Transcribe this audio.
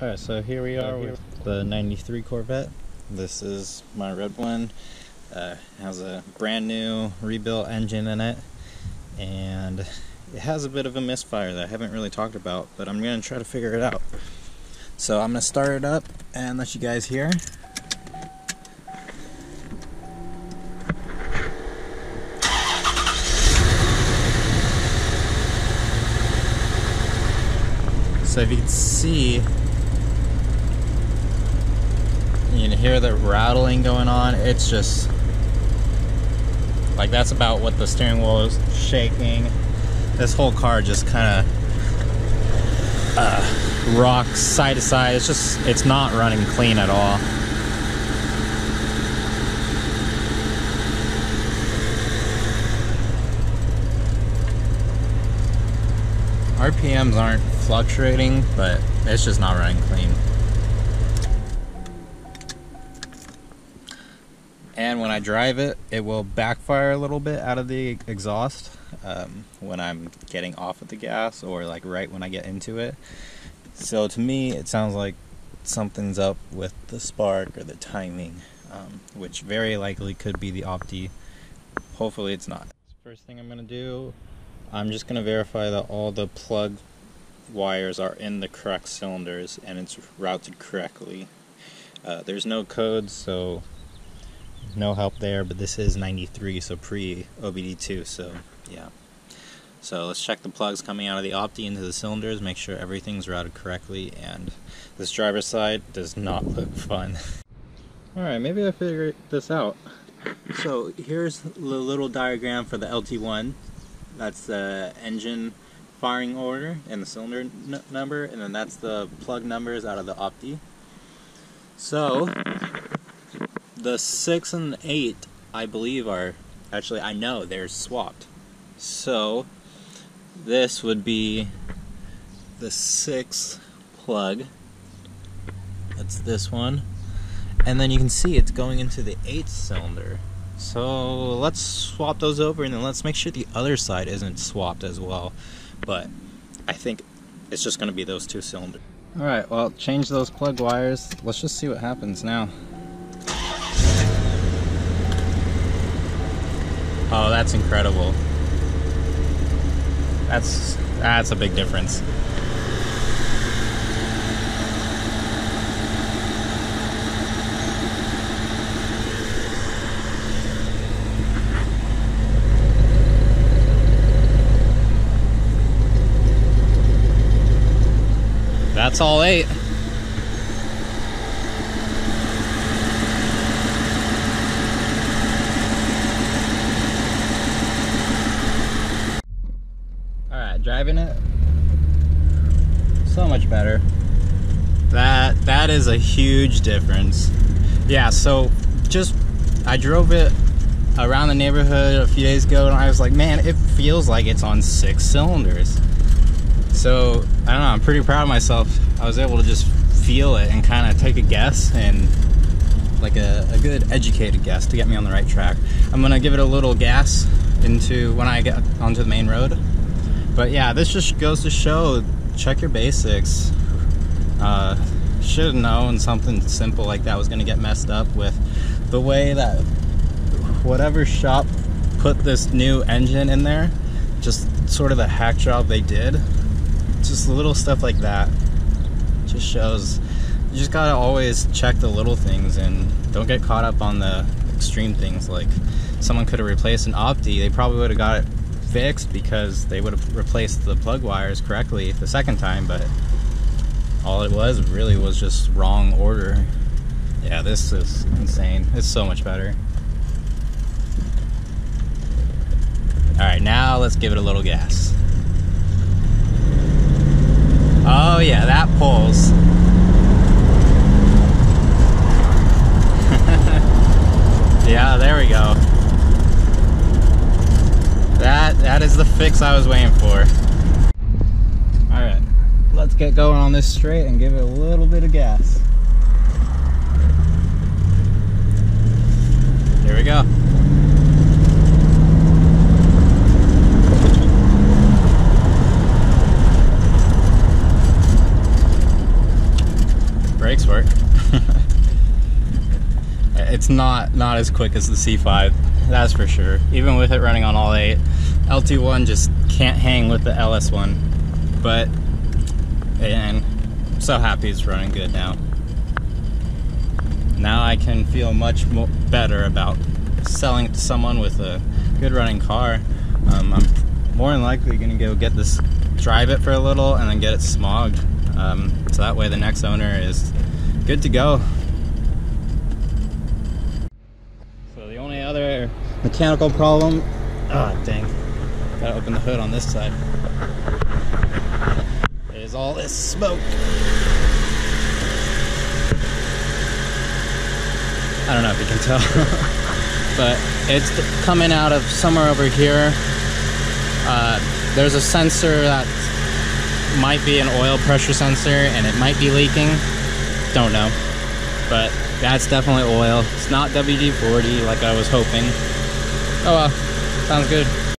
Alright, so here we are with the 93 Corvette. This is my red one. Has a brand new rebuilt engine in it, and it has a bit of a misfire that I haven't really talked about, but I'm going to try to figure it out. So I'm going to start it up and let you guys hear. So if you can see, you can hear the rattling going on. It's just like, that's about what the steering wheel is shaking. This whole car just kind of rocks side to side. It's not running clean at all. RPMs aren't fluctuating, but it's just not running clean. And when I drive it, it will backfire a little bit out of the exhaust when I'm getting off of the gas, or like right when I get into it. So to me, it sounds like something's up with the spark or the timing, which very likely could be the Opti. Hopefully it's not. First thing I'm going to do, I'm just going to verify that all the plug wires are in the correct cylinders and it's routed correctly. There's no codes, so no help there, but this is 93, so pre-OBD2, so yeah. So let's check the plugs coming out of the Opti into the cylinders, make sure everything's routed correctly, and this driver's side does not look fun. Alright, maybe I figured this out. So here's the little diagram for the LT1. That's the engine firing order and the cylinder number, and then that's the plug numbers out of the Opti. So the 6 and 8, I believe, are actually, I know they're swapped. So this would be the 6 plug. That's this one. And then you can see it's going into the 8th cylinder. So let's swap those over, and then let's make sure the other side isn't swapped as well. But I think it's just going to be those 2 cylinders. Alright, well, change those plug wires. Let's just see what happens now. Oh, that's incredible. That's a big difference. That's all 8. Alright, driving it, so much better. That is a huge difference. Yeah, so I drove it around the neighborhood a few days ago, and I was like, man, it feels like it's on 6 cylinders. So, I don't know, I'm pretty proud of myself. I was able to just feel it and kind of take a guess, and like a good educated guess to get me on the right track. I'm going to give it a little gas into when I get onto the main road. But yeah, this just goes to show, check your basics. Should have known something simple like that was going to get messed up with the way that whatever shop put this new engine in there, just sort of the hack job they did. Just little stuff like that just shows you just gotta always check the little things and don't get caught up on the extreme things. Like, someone could have replaced an Opti, they probably would have got it fixed because they would have replaced the plug wires correctly the second time, but all it was really was just wrong order. Yeah, this is insane. It's so much better. Alright, now let's give it a little gas. Oh yeah, that pulls. Yeah, there we go. That is the fix I was waiting for. Alright, let's get going on this straight and give it a little bit of gas. Here we go. brakes work. It's not as quick as the C5, that's for sure. Even with it running on all 8, LT1 just can't hang with the LS1. But, and I'm so happy it's running good now. Now I can feel much better about selling it to someone with a good running car. I'm more than likely gonna go get this, drive it for a little, and then get it smogged. So that way the next owner is good to go. So the only other mechanical problem, dang, gotta open the hood on this side, is all this smoke. I don't know if you can tell, but it's coming out of somewhere over here. There's a sensor that might be an oil pressure sensor and it might be leaking. Don't know, but that's definitely oil. It's not WD-40 like I was hoping. Oh well, sounds good.